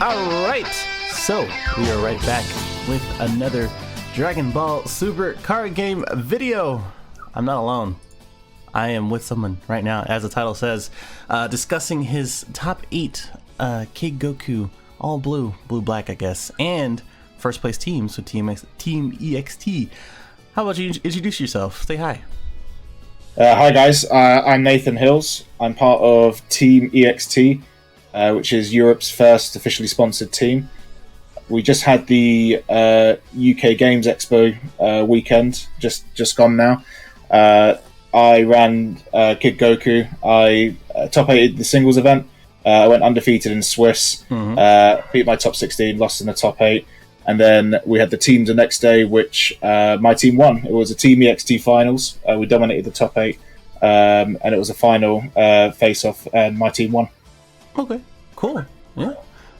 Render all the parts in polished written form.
Alright, so we are right back with another Dragon Ball Super card game video. I'm not alone. I am with someone right now, as the title says, discussing his top 8 Kid Goku, all blue, black I guess, and first place teams with Team EXT. How about you introduce yourself? Say hi. Hi guys, I'm Nathan Hills. I'm part of Team EXT, which is Europe's first officially sponsored team. We just had the UK Games Expo weekend, just gone now. I ran Kid Goku. I top 8'd the singles event. I went undefeated in Swiss, beat my top 16, lost in the top 8. And then we had the teams the next day, which my team won. It was a Team EXT finals. We dominated the top 8, and it was a final face-off, and my team won. Okay, cool. Yeah,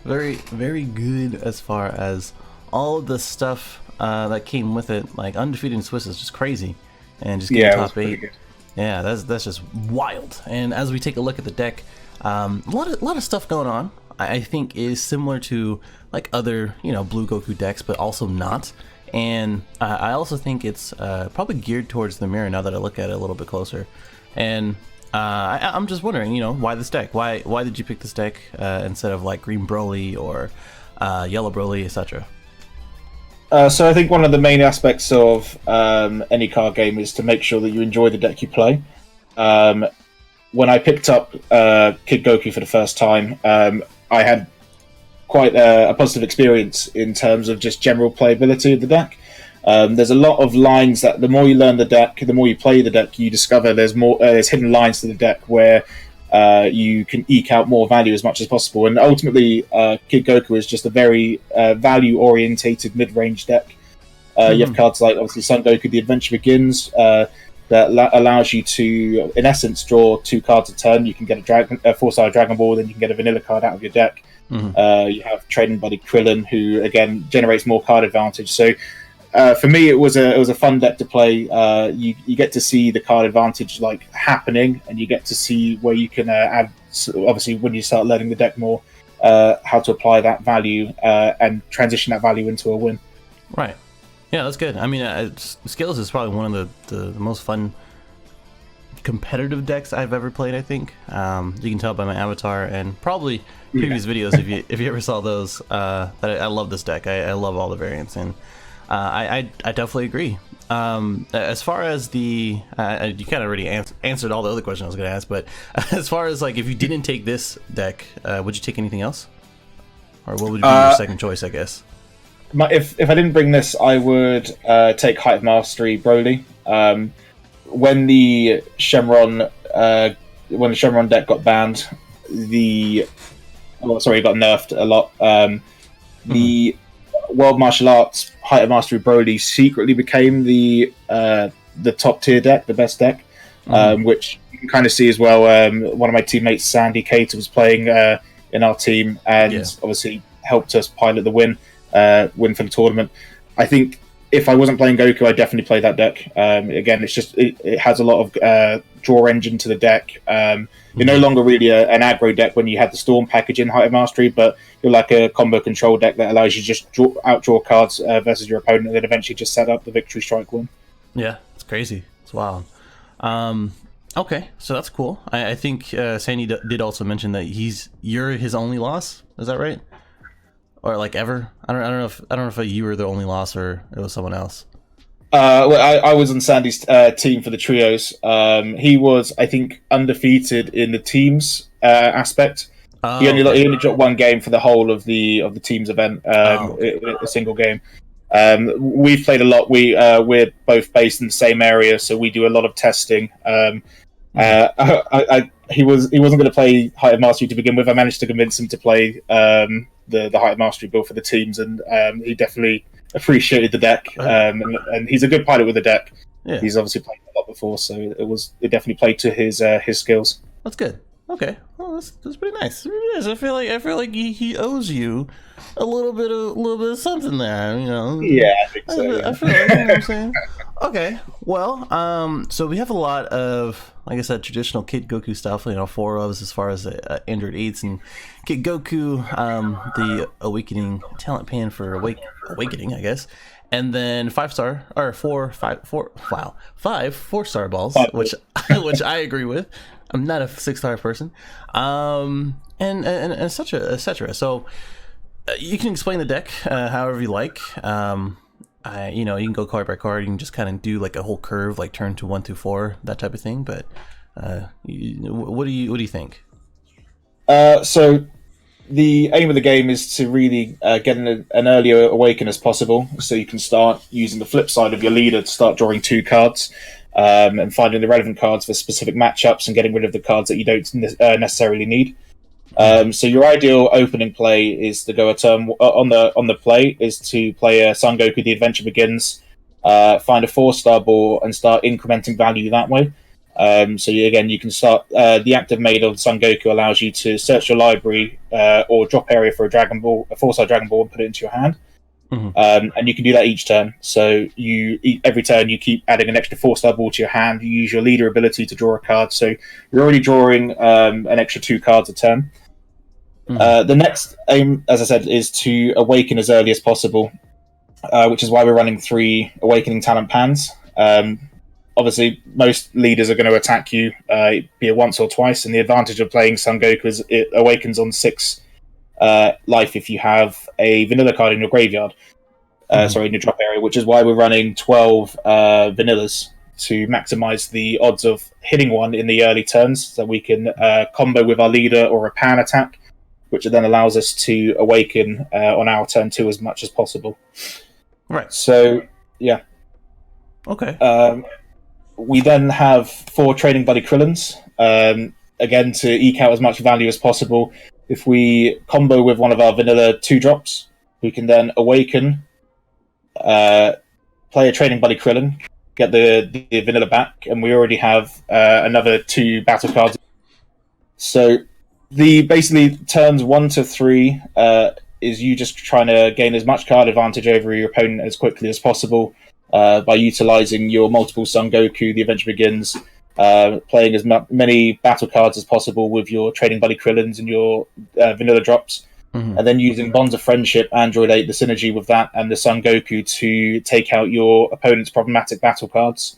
very, very good as far as all of the stuff that came with it. Like undefeated in Swiss is just crazy, and just getting top 8. Yeah, that's just wild. And as we take a look at the deck, a lot of stuff going on. I think is similar to like other blue Goku decks, but also not. And I also think it's probably geared towards the mirror now that I look at it a little bit closer. And I'm just wondering, why this deck? Why did you pick this deck instead of like green Broly or yellow Broly, etc.? So I think one of the main aspects of any card game is to make sure that you enjoy the deck you play. When I picked up Kid Goku for the first time, I had quite a positive experience in terms of just general playability of the deck. There's a lot of lines that the more you learn the deck, the more you play the deck, you discover there's hidden lines to the deck where you can eke out more value as much as possible. And ultimately, Kid Goku is just a very value-orientated mid-range deck. You have cards like, obviously, Son Goku, The Adventure Begins, that allows you to, in essence, draw 2 cards a turn. You can get a 4-star Dragon Ball, then you can get a vanilla card out of your deck. You have Training Buddy Krillin, who again generates more card advantage. So for me, it was a fun deck to play. You get to see the card advantage like happening, and you get to see where you can add. Obviously, when you start learning the deck more, how to apply that value and transition that value into a win. Right. Yeah, that's good. I mean, Skills is probably one of the most fun competitive decks I've ever played, I think. You can tell by my avatar and probably previous videos if you ever saw those, that I love this deck. I love all the variants, and I definitely agree. As far as you kind of already answered all the other questions I was going to ask, but as far as like if you didn't take this deck, would you take anything else? Or what would be your second choice, I guess? If I didn't bring this, I would take Height of Mastery Broly. When the Shenron deck got banned, it got nerfed a lot. The World Martial Arts Height of Mastery Broly secretly became the top tier deck, the best deck, which you can kind of see as well. One of my teammates, Sandy Cater, was playing in our team, and obviously helped us pilot the win for the tournament. I think if I wasn't playing Goku, I'd definitely play that deck. Again, it's just it has a lot of draw engine to the deck. You're no longer really an aggro deck when you had the Storm package in Height of Mastery, but you're like a combo control deck that allows you to just outdraw cards versus your opponent, and then eventually just set up the victory strike win. Yeah, it's crazy. It's wild. Okay, so that's cool. I think Sandy did also mention that you're his only loss. Is that right? Or like ever? I don't know if you were the only loss or it was someone else. I was on Sandy's team for the trios. He was, I think, undefeated in the teams aspect. He only dropped one game for the whole of the teams event, a single game. We've played a lot. We're both based in the same area, so we do a lot of testing. He wasn't going to play Height of Mastery to begin with. I managed to convince him to play the Height of Mastery build for the teams, and he definitely appreciated the deck. And he's a good pilot with the deck. Yeah. He's obviously played a lot before, so it definitely played to his skills. That's good. Okay, well, that's pretty nice. I feel like he owes you a little bit of something there, Yeah, I think so. I feel like, you know what I'm saying. Okay, well, so we have a lot of like I said, traditional Kid Goku stuff. 4 ofs as far as Android 8s and Kid Goku, the Awakening talent pan for Awakening, I guess. And then 5-star or 5 4-star balls, which I agree with. I'm not a 6-star person, and et cetera. So you can explain the deck however you like. You can go card by card. You can just kind of do like a whole curve, like turn to 1 through 4, that type of thing. But what do you think? So the aim of the game is to really get an earlier awaken as possible, so you can start using the flip side of your leader to start drawing 2 cards. And finding the relevant cards for specific matchups and getting rid of the cards that you don't necessarily need. So your ideal opening play is to go a turn on the play is to play a Son Goku The Adventure Begins, find a 4-star ball and start incrementing value that way. You can start the active made of Son Goku allows you to search your library or drop area for a 4-star Dragon Ball, and put it into your hand. And you can do that each turn. So every turn you keep adding an extra 4-star ball to your hand. You use your leader ability to draw a card. So you're already drawing an extra 2 cards a turn. The next aim, as I said, is to awaken as early as possible, which is why we're running 3 awakening talent pans. Obviously, most leaders are going to attack you, be it once or twice. And the advantage of playing Son Goku is it awakens on 6 life if you have a vanilla card in your graveyard, in your drop area, which is why we're running 12 vanillas to maximize the odds of hitting one in the early turns, so we can combo with our leader or a pan attack, which then allows us to awaken on our turn 2 as much as possible. Right. So, yeah. Okay. We then have 4 Training Buddy Krillins, again, to eke out as much value as possible. If we combo with one of our vanilla 2-drops, we can then awaken, play a Training Buddy Krillin, get the vanilla back, and we already have another 2 battle cards. So basically turns 1 to 3 is you just trying to gain as much card advantage over your opponent as quickly as possible by utilizing your multiple Son Goku, The Adventure Begins, playing as many battle cards as possible with your Trading Buddy Krillins and your vanilla drops, and then using Bonds of Friendship, Android 8, the synergy with that, and the Son Goku to take out your opponent's problematic battle cards.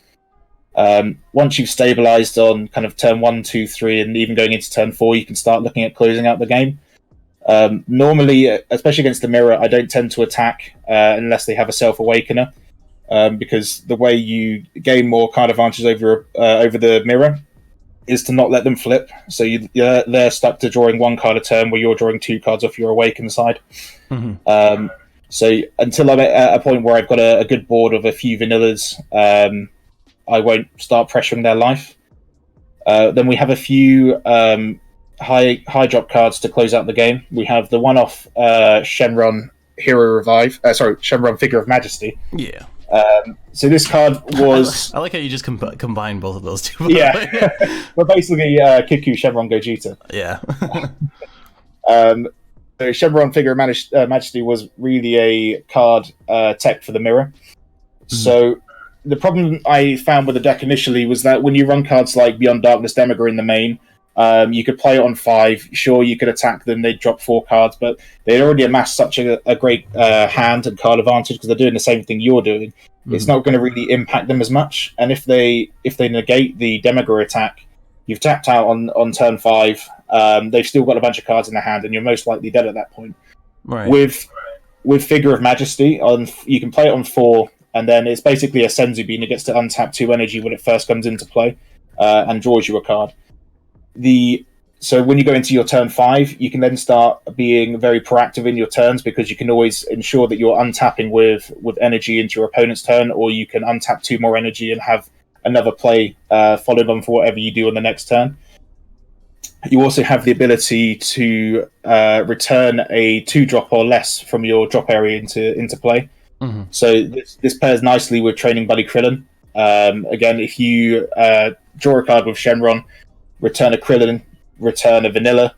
Once you've stabilized on kind of turn 1, 2, 3, and even going into turn 4, you can start looking at closing out the game. Normally, especially against the mirror, I don't tend to attack unless they have a Self-Awakener. Because the way you gain more card advantage over the mirror is to not let them flip. So they're stuck to drawing 1 card a turn, where you're drawing 2 cards off your awaken side. So until I'm at a point where I've got a good board of a few vanillas, I won't start pressuring their life. Then we have a few high drop cards to close out the game. We have the one-off Shenron Shenron Figure of Majesty. Yeah. So this card was... I like how you just combine both of those two. Yeah. We're basically Kiku, Shenron, Gogeta. Yeah. So Shenron Figure of Majesty was really a card tech for the mirror. So the problem I found with the deck initially was that when you run cards like Beyond Darkness Demagogue in the main, you could play it on 5. Sure, you could attack them, they'd drop 4 cards, but they'd already amassed such a great hand and card advantage because they're doing the same thing you're doing. It's not going to really impact them as much. And if they negate the Demagogue attack, you've tapped out on turn 5. They've still got a bunch of cards in their hand, and you're most likely dead at that point. Right. With Figure of Majesty, you can play it on 4, and then it's basically a Senzu Bean. It gets to untap 2 energy when it first comes into play, and draws you a card. So when you go into your turn 5, you can then start being very proactive in your turns, because you can always ensure that you're untapping with energy into your opponent's turn, or you can untap 2 more energy and have another play followed on for whatever you do on the next turn. You also have the ability to return a 2-drop or less from your drop area into play. So this pairs nicely with Training Buddy Krillin. Again, if you draw a card with Shenron, return a Krillin, return a vanilla,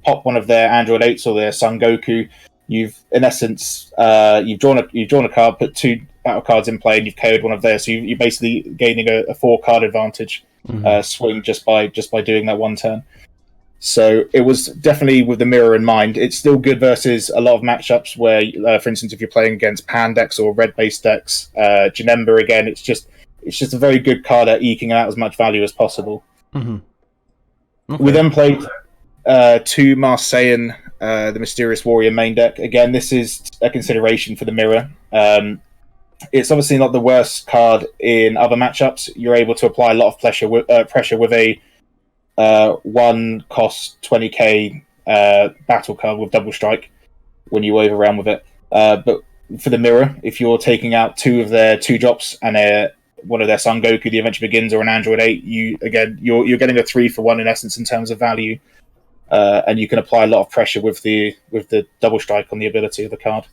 pop one of their Android 8s or their Son Goku, you've in essence you've drawn a card, put 2 battle cards in play, and you've KO'd one of theirs. So you're basically gaining a 4-card advantage swing just by doing that one turn. So it was definitely with the mirror in mind. It's still good versus a lot of matchups where, for instance, if you're playing against pan decks or red-based decks, Janemba again, it's just a very good card at eking out as much value as possible. Okay. We then played 2 Marseillan, the Mysterious Warrior main deck. Again, this is a consideration for the mirror. It's obviously not the worst card in other matchups. You're able to apply a lot of pressure with a 1 cost 20k battle card with double strike when you overround with it. But for the mirror, if you're taking out 2 of their 2-drops and one of their Son Goku, the Adventure Begins, or an Android 8, you're getting a 3-for-1 in essence in terms of value, and you can apply a lot of pressure with the double strike on the ability of the card.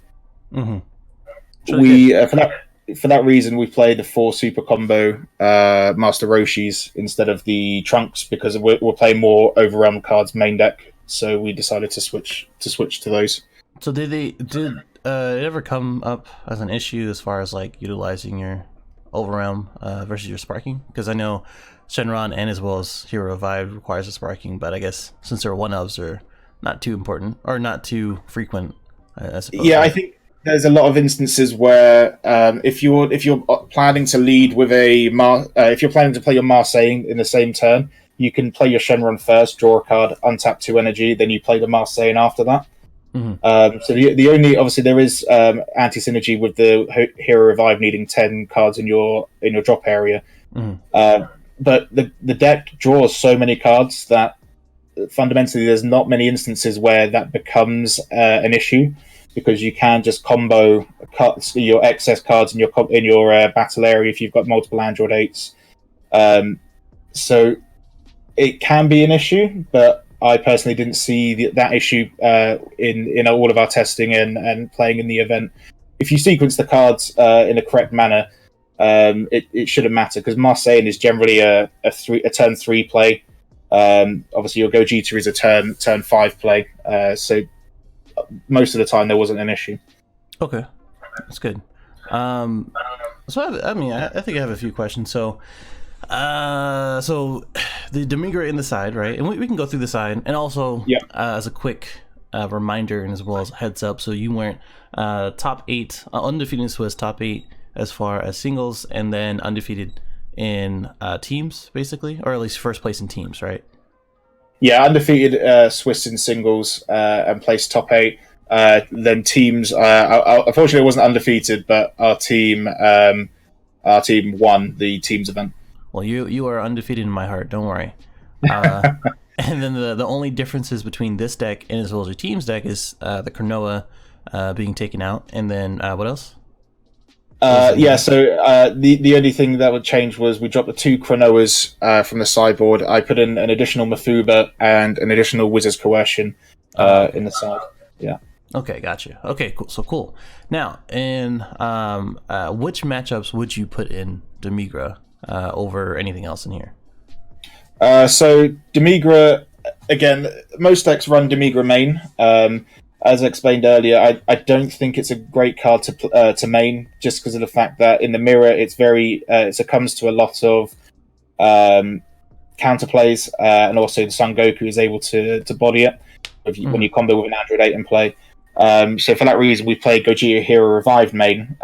For that reason, we played the 4 super combo Master Roshis instead of the Trunks, because we're playing more overwhelmed cards main deck. So we decided to switch to those. So did it ever come up as an issue as far as like utilizing your overwhelm versus your sparking? Because I know Shenron and as well as Hero Revive requires a sparking, but I guess since they're one-ofs, are not too important or not too frequent, I suppose. Yeah, I think there's a lot of instances where if you're planning to lead with if you're planning to play your Marseillan in the same turn, you can play your Shenron first, draw a card, untap 2 energy, then you play the Marseillan after that. So the only, obviously there is anti-synergy with the Hero Revive needing 10 cards in your drop area. But the deck draws so many cards that fundamentally there's not many instances where that becomes an issue, because you can just combo your excess cards in your battle area if you've got multiple Android 8s. So it can be an issue, but I personally didn't see that issue in all of our testing and playing in the event. If you sequence the cards in a correct manner, it shouldn't matter, because Marseillan is generally a turn 3 play. Obviously, your Gogeta is a turn 5 play. So most of the time there wasn't an issue. Okay, that's good. So I think I have a few questions. So the Demigra in the side, right? And we can go through the side, and also as a quick reminder and as well as heads up. So you went top 8, undefeated Swiss, top 8 as far as singles, and then undefeated in teams, basically, or at least first place in teams, right? Yeah, undefeated Swiss in singles and placed top 8. Then teams, unfortunately, I wasn't undefeated, but our team won the teams event. Well, you are undefeated in my heart. Don't worry. And then the only differences between this deck and as well as your team's deck is the Cronoa being taken out, and then what else? So the only thing that would change was we dropped the 2 Cronoas from the sideboard. I put in an additional Mafuba and an additional Wizard's Coercion in the side. Yeah. Okay, gotcha. Okay, cool. So cool. Now, in which matchups would you put in Demigra over anything else in here? So Demigra, again, most decks run Demigra main. As I explained earlier, I don't think it's a great card to main, just because of the fact that in the mirror it's very it succumbs to a lot of counterplays, and also the Son Goku is able to body it when you combo with an Android 8 in play. So for that reason, we play Gogeta Hero Revived main,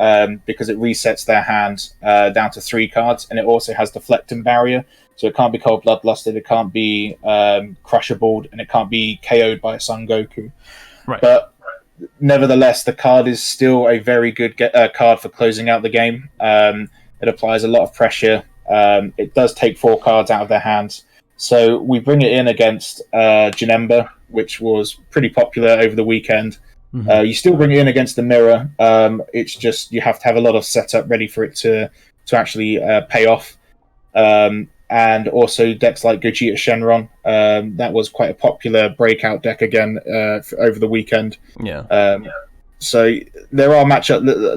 because it resets their hand down to 3 cards, and it also has Deflect and Barrier, so it can't be Cold Bloodlusted, it can't be Crusherable, and it can't be KO'd by a Son Goku. Right. But nevertheless, the card is still a very good card for closing out the game. It applies a lot of pressure. It does take 4 cards out of their hands. So we bring it in against Janemba, which was pretty popular over the weekend. You still bring it in against the mirror. It's just you have to have a lot of setup ready for it to actually pay off. And also decks like Gogeta Shenron. That was quite a popular breakout deck again over the weekend. Yeah. So there are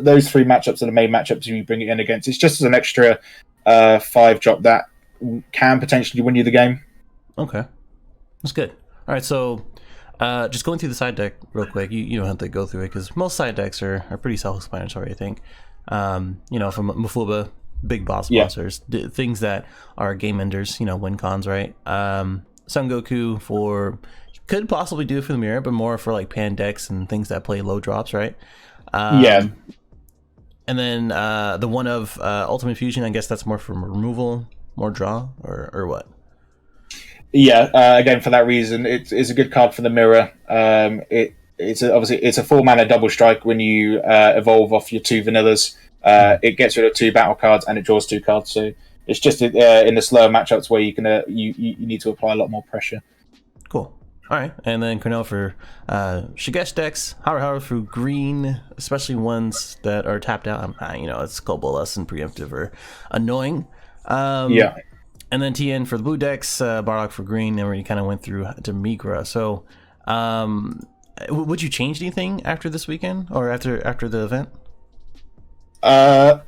those 3 matchups are the main matchups you bring it in against. It's just as an extra 5 drop that can potentially win you the game. Okay, that's good. All right, so Just going through the side deck real quick. You don't have to go through it because most side decks are pretty self-explanatory, I think. From Mafuba, big boss monsters, things that are game enders, win cons, right? Son Goku could possibly do it for the mirror, but more for like pan decks and things that play low drops, right? Yeah. And then the one of Ultimate Fusion, I guess that's more for removal, more draw, or what? Yeah, again, for that reason, it's a good card for the mirror. It's a 4-mana double strike when you evolve off your 2 vanillas. It gets rid of 2 battle cards and it draws 2 cards. So it's just in the slower matchups where you can you need to apply a lot more pressure. Cool. All right, and then Cornell for Shigesh decks, Haru through green, especially ones that are tapped out. It's Cobalescent and preemptive or annoying. Yeah. And then TN for the blue decks, Bardock for green, and we kind of went through to Migra. So, would you change anything after this weekend or after the event? To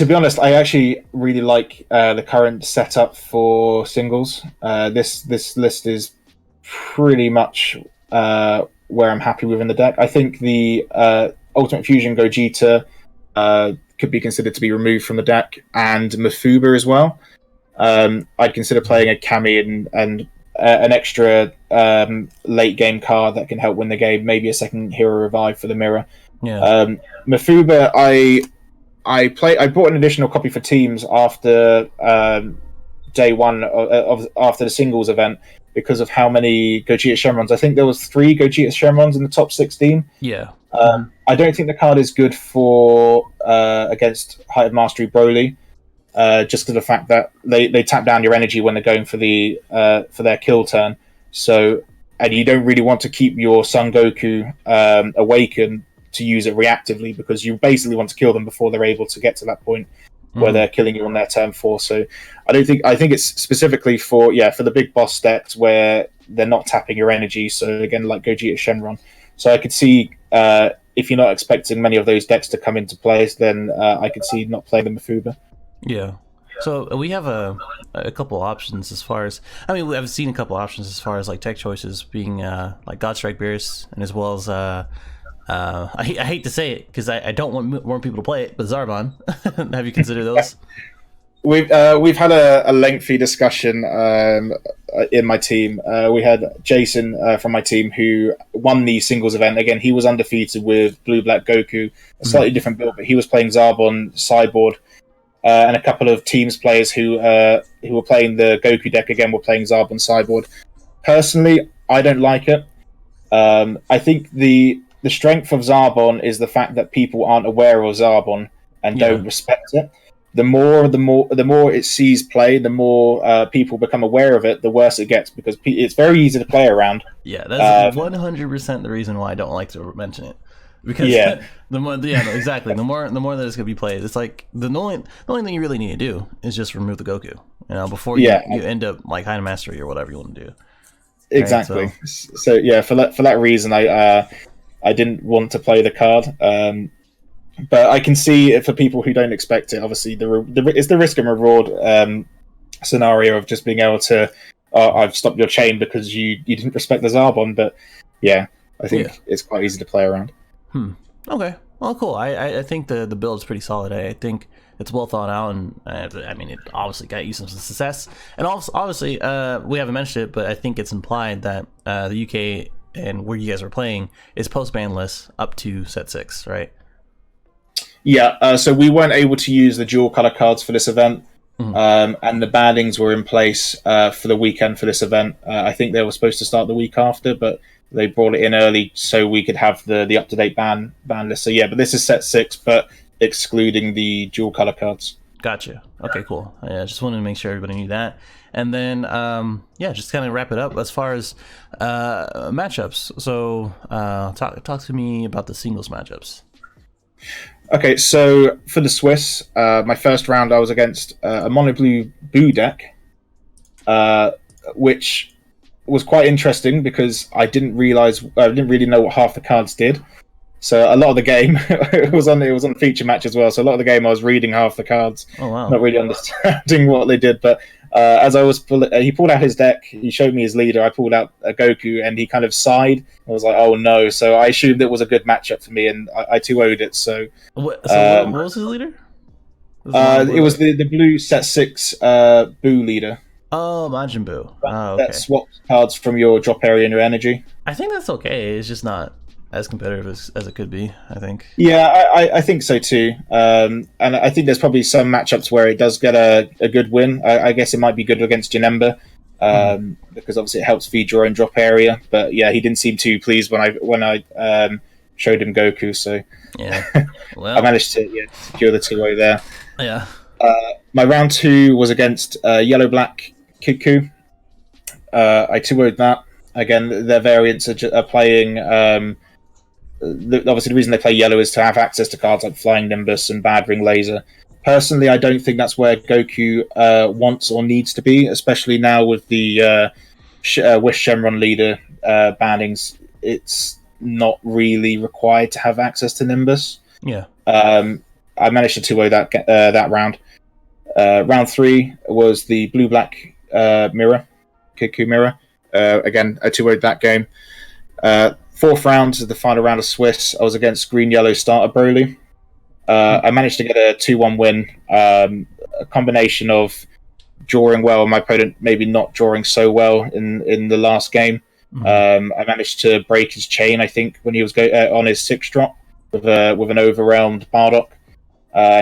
be honest, I actually really like the current setup for singles. This list is pretty much where I'm happy with in the deck. I think the Ultimate Fusion Gogeta could be considered to be removed from the deck, and Mafuba as well. I'd consider playing a Kami and an extra late game card that can help win the game, maybe a second hero revive for the mirror. Yeah. Mafuba, I bought an additional copy for teams after day one after the singles event because of how many Gogeta Shenrons. I think there was 3 Gogeta Shenrons in the top 16. Yeah. I don't think the card is good for against Height of Mastery Broly, just because of the fact that they tap down your energy when they're going for their kill turn. So, and you don't really want to keep your Son Goku awakened to use it reactively because you basically want to kill them before they're able to get to that point where they're killing you on their turn 4. So, I think it's specifically for the big boss decks where they're not tapping your energy. So again, like Gogeta Shenron. So I could see if you're not expecting many of those decks to come into place, then I could see not playing the Mafuba. Yeah. So we have a couple options as far as I've seen a couple options as far as like tech choices being like Godstrike Bears and as well as I hate to say it because I don't want more people to play it, but Zarbon. Have you considered those? We've had a lengthy discussion in my team. We had Jason from my team who won the singles event. Again, he was undefeated with Blue Black Goku, a slightly different build, but he was playing Zarbon sideboard, and a couple of teams players who were playing the Goku deck again were playing Zarbon sideboard. Personally, I don't like it. I think the strength of Zarbon is the fact that people aren't aware of Zarbon and don't respect it. The more it sees play, the more people become aware of it, the worse it gets because it's very easy to play around. Yeah, that's 100% the reason why I don't like to mention it. Because exactly. The more that it's gonna be played, it's like the only thing you really need to do is just remove the Goku, before you end up like High Mastery or whatever you want to do. Exactly. Right? So for that reason, I didn't want to play the card. But I can see it for people who don't expect it. Obviously, it's the risk and reward scenario of just being able to, I've stopped your chain because you didn't respect the Zarbon. But I think it's quite easy to play around. Okay. Well, cool. I think the build is pretty solid. I think it's well thought out, and it obviously got you some success. And also, obviously, we haven't mentioned it, but I think it's implied that the UK and where you guys are playing is post-banless up to set 6, right? Yeah, so we weren't able to use the dual color cards for this event, and the bannings were in place for the weekend for this event. I think they were supposed to start the week after, but they brought it in early so we could have the up-to-date ban list. So but this is set 6, but excluding the dual color cards. Gotcha. Okay, cool. I just wanted to make sure everybody knew that. And then, just kind of wrap it up as far as matchups. So talk to me about the singles matchups. Okay, so for the Swiss, my first round I was against a mono blue Boo deck, which was quite interesting because I didn't really know what half the cards did. So a lot of the game it was on feature match as well. So a lot of the game I was reading half the cards, not really understanding what they did. But as I was, he pulled out his deck. He showed me his leader. I pulled out a Goku, and he kind of sighed. I was like, "Oh no!" So I assumed it was a good matchup for me, and I 2-0'd it. So, what was his leader? It was the blue set 6 Boo leader. Oh, Majin Buu. Oh, okay. That swaps cards from your drop area and your energy. I think that's okay. It's just not as competitive as it could be, I think. Yeah, I think so too. And I think there's probably some matchups where it does get a good win. I guess it might be good against Janemba, because obviously it helps feed your own drop area. But yeah, he didn't seem too pleased when I showed him Goku. So yeah, well, I managed to secure the 2-0 there. Yeah. My round 2 was against Yellow-Black Kidku. I 2-0'd that. Again, their variants are playing... obviously, the reason they play yellow is to have access to cards like Flying Nimbus and Bad Ring Laser. Personally, I don't think that's where Goku wants or needs to be, especially now with the Wish Shenron leader bannings. It's not really required to have access to Nimbus. Yeah. I managed to 2-0 that round. Round 3 was the blue-black mirror, Kidku mirror. Again, I 2-0'd that game. 4th round is the final round of Swiss. I was against green-yellow starter Broly. I managed to get a 2-1 win. A combination of drawing well, and my opponent maybe not drawing so well in the last game. I managed to break his chain, I think, when he was on his 6th drop with an overwhelmed Bardock.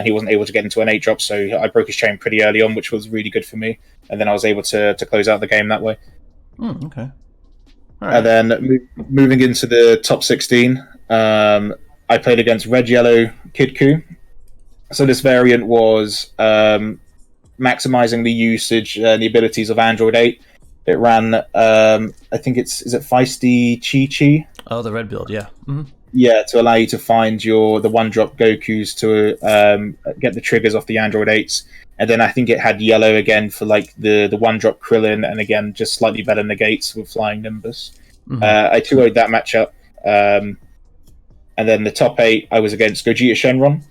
He wasn't able to get into an 8 drop, so I broke his chain pretty early on, which was really good for me. And then I was able to close out the game that way. Okay. All right. And then moving into the top 16, I played against Red-Yellow Kidku. So this variant was maximizing the usage and the abilities of Android 8. It ran, I think is it Feisty Chi-Chi? Oh, the red build, yeah. Mm-hmm. Yeah, to allow you to find the 1-drop Gokus to get the triggers off the Android 8s. And then I think it had yellow again for like the 1-drop Krillin, and again, just slightly better negates with Flying Nimbus. I 2-0'd that matchup. And then the top 8, I was against Gogeta Shenron.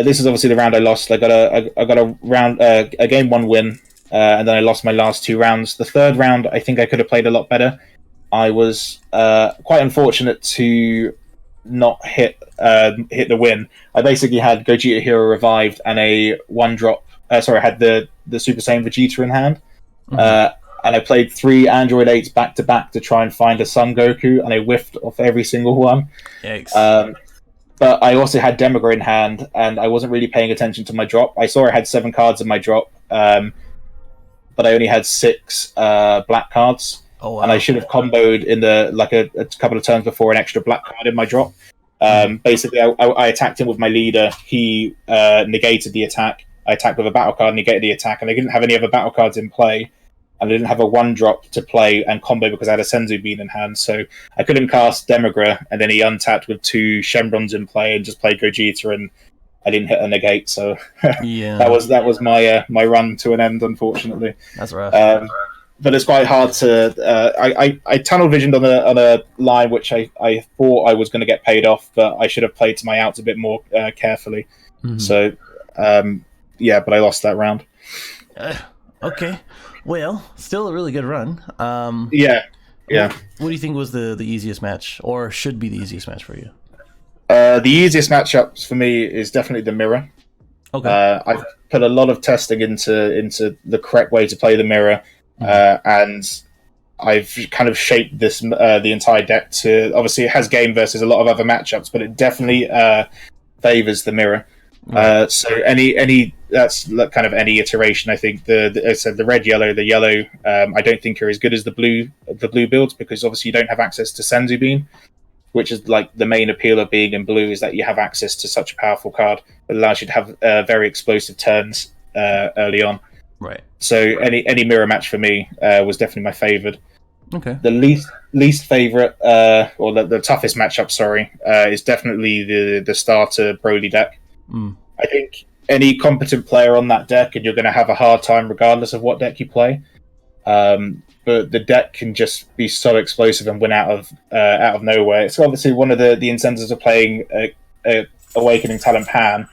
This is obviously the round I lost. I got a game 1 win, and then I lost my last 2 rounds. The 3rd round, I think I could have played a lot better. I was quite unfortunate to not hit the win. I basically had Gogeta Hero revived and a 1-drop. I had the Super Saiyan Vegeta in hand, and I played 3 Android 8s back to back to try and find a Son Goku, and I whiffed off every single one. Yikes. But I also had Demagra in hand, and I wasn't really paying attention to my drop. I saw I had 7 cards in my drop, but I only had 6 black cards. Oh, wow. And I should have comboed in a couple of turns before an extra black card in my drop. Basically, I attacked him with my leader. He negated the attack. I attacked with a battle card, negated the attack, and I didn't have any other battle cards in play. And I didn't have a 1-drop to play and combo because I had a Senzu Bean in hand. So I couldn't cast Demagra, and then he untapped with 2 Shenrons in play and just played Gogeta, and I didn't hit a negate. So yeah, that was my run to an end, unfortunately. That's rough. But it's quite hard to. I tunnel visioned on a line which I thought I was going to get paid off, but I should have played to my outs a bit more carefully. So, but I lost that round. Okay, well, still a really good run. Yeah. What do you think was the easiest match, or should be the easiest match for you? The easiest matchups for me is definitely the mirror. Okay. I've put a lot of testing into the correct way to play the mirror. And I've kind of shaped this the entire deck to, obviously it has game versus a lot of other matchups, but it definitely favors the mirror. So any that's kind of any iteration. I think the red yellow, the yellow, I don't think are as good as the blue builds, because obviously you don't have access to Senzu Bean, which is like the main appeal of being in blue, is that you have access to such a powerful card that allows you to have very explosive turns early on. Right. So any mirror match for me was definitely my favoured. Okay. The least favourite, or the toughest matchup, is definitely the starter Broly deck. I think any competent player on that deck, and you're going to have a hard time regardless of what deck you play. But the deck can just be so explosive and win out of nowhere. It's obviously one of the incentives of playing Awakening Talent Pan.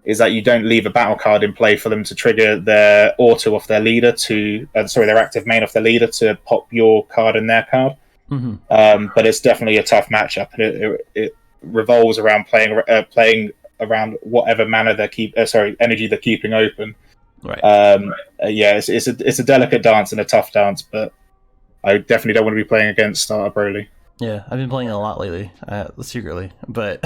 is that you don't leave a battle card in play for them to trigger their auto off their leader to their active main off their leader to pop your card and their card. But it's definitely a tough matchup, and it revolves around playing around whatever mana energy they're keeping open. Right. Yeah, it's a delicate dance and a tough dance, but I definitely don't want to be playing against starter Broly. Yeah, I've been playing a lot lately, secretly, but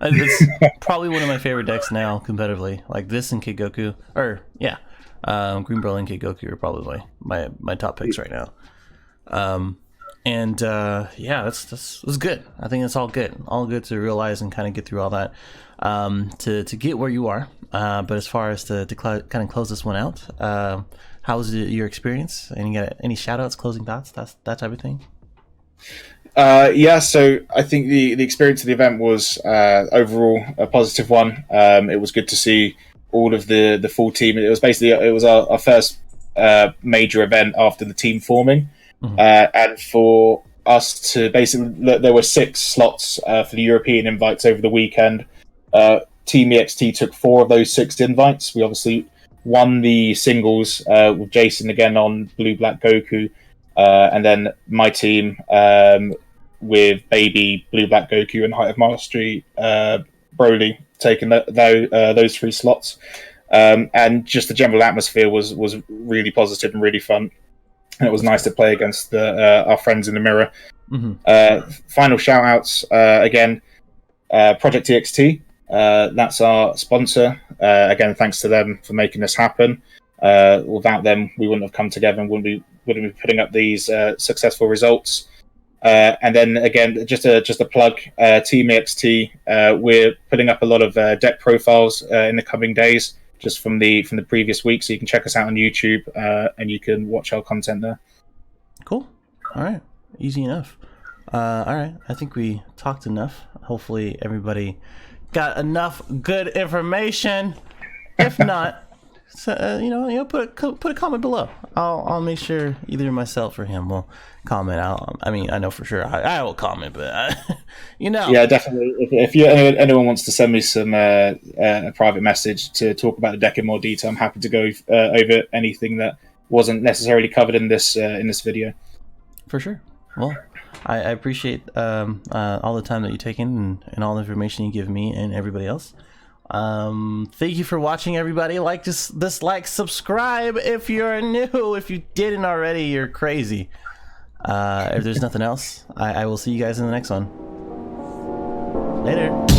it's probably one of my favorite decks now competitively. Like this and Kid Goku, or yeah, Green Broly and Kid Goku are probably my top picks right now. Yeah, that's good. I think it's all good to realize and kind of get through all that, to get where you are. But as far as to kind of close this one out, how was your experience? And you got any shout outs, closing thoughts, that type of thing? Yeah, so I think the experience of the event was overall a positive one. It was good to see all of the full team. It was our first major event after the team forming. And for us to there were 6 slots for the European invites over the weekend. Team EXT took 4 of those 6 invites. We obviously won the singles with Jason again on Blue Black Goku, and then my team with Baby, Blue Black Goku, and Height of Mastery Broly taking those 3 slots. And just the general atmosphere was really positive and really fun. And it was nice to play against our friends in the mirror. Final shout outs again, Project EXT. That's our sponsor. Again, thanks to them for making this happen. Without them, we wouldn't have come together and wouldn't be putting up these successful results. And then again, just a plug, Team EXT. We're putting up a lot of deck profiles in the coming days, just from the previous week, so you can check us out on YouTube and you can watch our content there. Cool. All right, easy enough. All right, I think we talked enough. Hopefully everybody got enough good information. If not, put a comment below. I'll make sure either myself or him will comment out. I mean, I know for sure I will comment, but Yeah, definitely. If anyone wants to send me some a private message to talk about the deck in more detail, I'm happy to go over anything that wasn't necessarily covered in this video. For sure. Well, I appreciate all the time that you've taken and all the information you give me and everybody else. Thank you for watching, everybody. Like dislike, subscribe if you're new. If you didn't already, you're crazy. If there's nothing else, I will see you guys in the next one. Later.